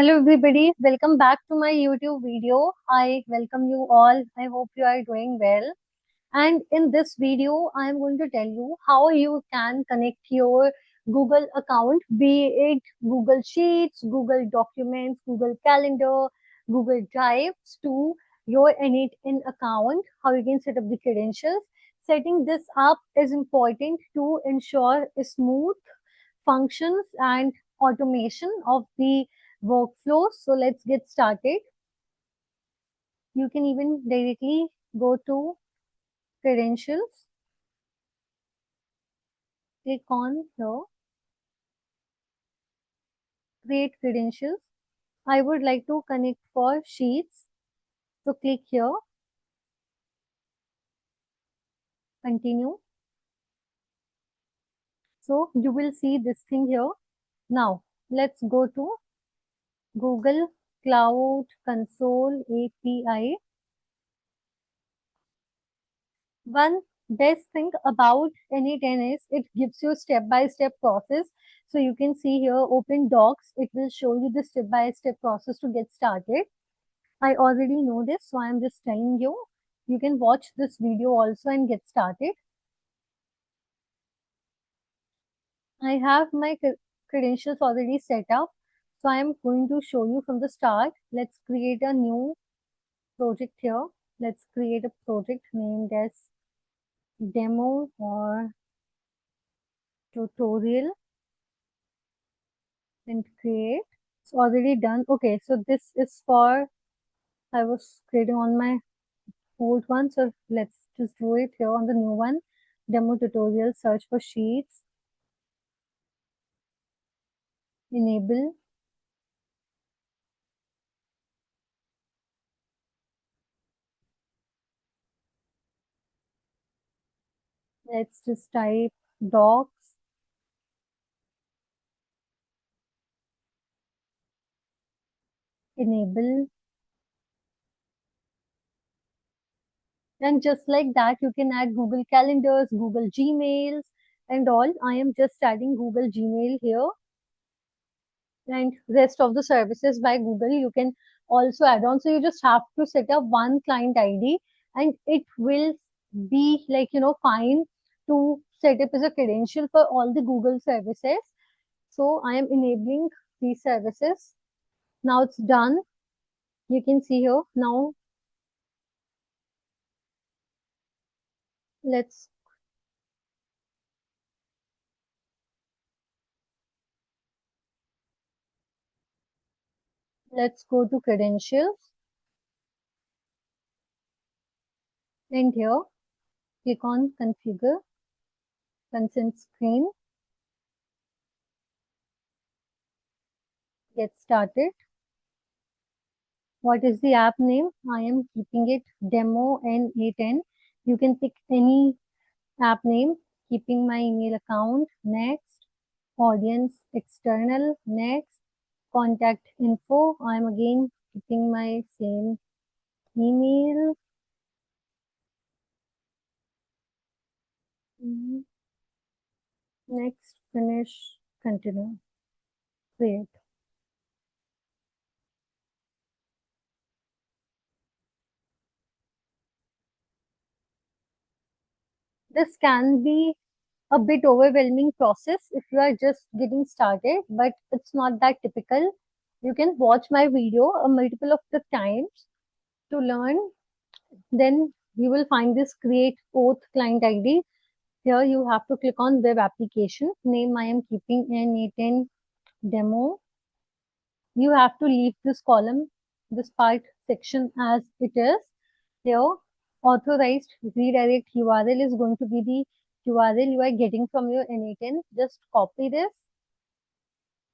Hello everybody, welcome back to my YouTube video. I welcome you all. I hope you are doing well. And in this video, I am going to tell you how you can connect your Google account, be it Google Sheets, Google Documents, Google Calendar, Google Drives to your N8N account, how you can set up the credentials. Setting this up is important to ensure a smooth functions and automation of the workflow. So let's get started. You can even directly go to credentials, click on here, create credentials. I would like to connect for Sheets. So click here, continue. So you will see this thing here. Now let's go to Google Cloud Console API. One best thing about N8N is it gives you step-by-step process. So you can see here, open docs. It will show you the step-by-step process to get started. I already know this, so I'm just telling you. You can watch this video also and get started. I have my credentials already set up. So I'm going to show you from the start. Let's create a new project here. Let's create a project named as demo or tutorial and create. It's already done. Okay, so this is for, I was creating on my old one. So let's just do it here on the new one. Demo tutorial, search for Sheets, enable. Let's just type docs, enable. And just like that, you can add Google Calendars, Google Gmails and all. I am just adding Google Gmail here. And rest of the services by Google you can also add on. So you just have to set up one client ID and it will be like, fine to set up as a credential for all the Google services. So I am enabling these services. Now it's done. You can see here. Now let's go to credentials and here click on configure consent screen. Get started. What is the app name? I am keeping it demo N8N. You can pick any app name, keeping my email account, next, audience external, next, contact info. I'm again keeping my same email. Next, finish, continue, create. This can be a bit overwhelming process if you are just getting started, but it's not that typical. You can watch my video a multiple of the times to learn. Then you will find this create auth client ID. Here you have to click on web application. Name I am keeping N8N demo. You have to leave this column, this part section as it is. Here authorized redirect URL is going to be the URL you are getting from your N8N. Just copy this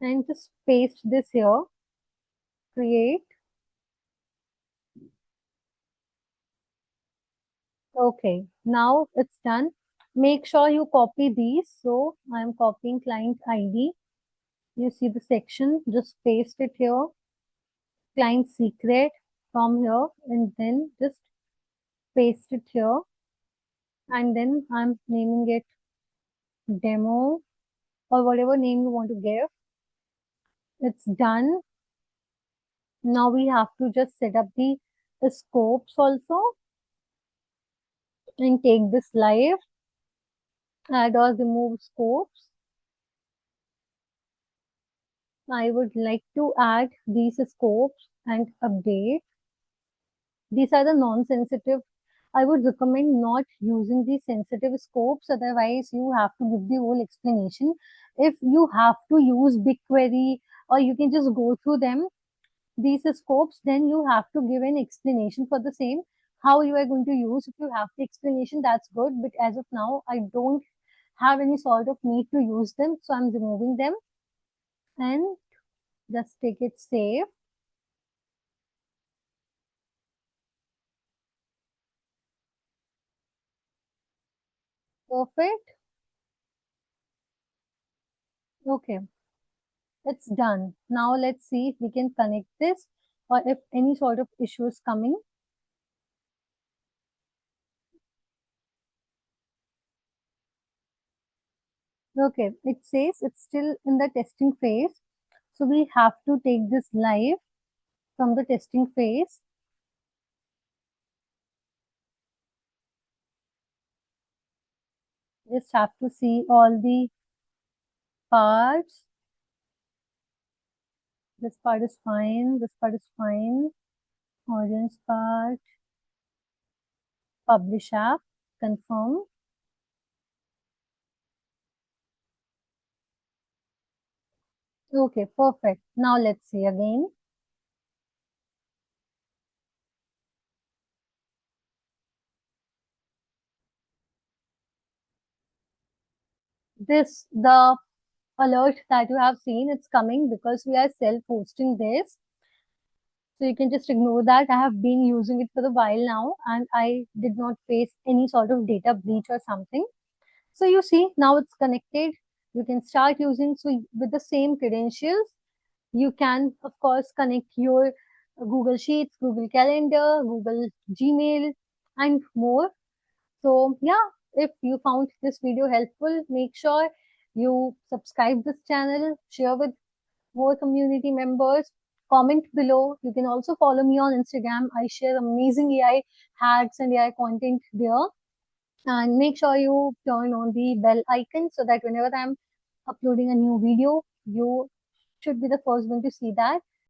and just paste this here. Create. Okay, now it's done. Make sure you copy these. So I am copying client ID. You see the section, just paste it here. Client secret from here and then just paste it here. And then I'm naming it demo or whatever name you want to give. It's done. Now we have to just set up the scopes also and take this live, add or remove scopes. I would like to add these scopes and update. These are the non-sensitive. I would recommend not using the sensitive scopes, otherwise you have to give the whole explanation. If you have to use BigQuery or you can just go through them, these scopes, then you have to give an explanation for the same, how you are going to use. If you have the explanation, that's good. But as of now, I don't have any sort of need to use them. So I'm removing them and just take it save. Perfect. Okay. It's done. Now let's see if we can connect this or if any sort of issue is coming. Okay, it says it's still in the testing phase. So we have to take this live from the testing phase. Just have to see all the parts. This part is fine. This part is fine. Audience part. Publish app. Confirm. Okay, perfect. Now let's see again. The alert that you have seen, it's coming because we are self-hosting this. So you can just ignore that. I have been using it for a while now and I did not face any sort of data breach or something. So you see, now it's connected. You can start using, so with the same credentials, you can of course connect your Google Sheets, Google Calendar, Google Gmail and more. So yeah, if you found this video helpful, make sure you subscribe this channel, share with more community members, comment below. You can also follow me on Instagram. I share amazing AI hacks and AI content there. And make sure you turn on the bell icon so that whenever I'm uploading a new video, you should be the first one to see that.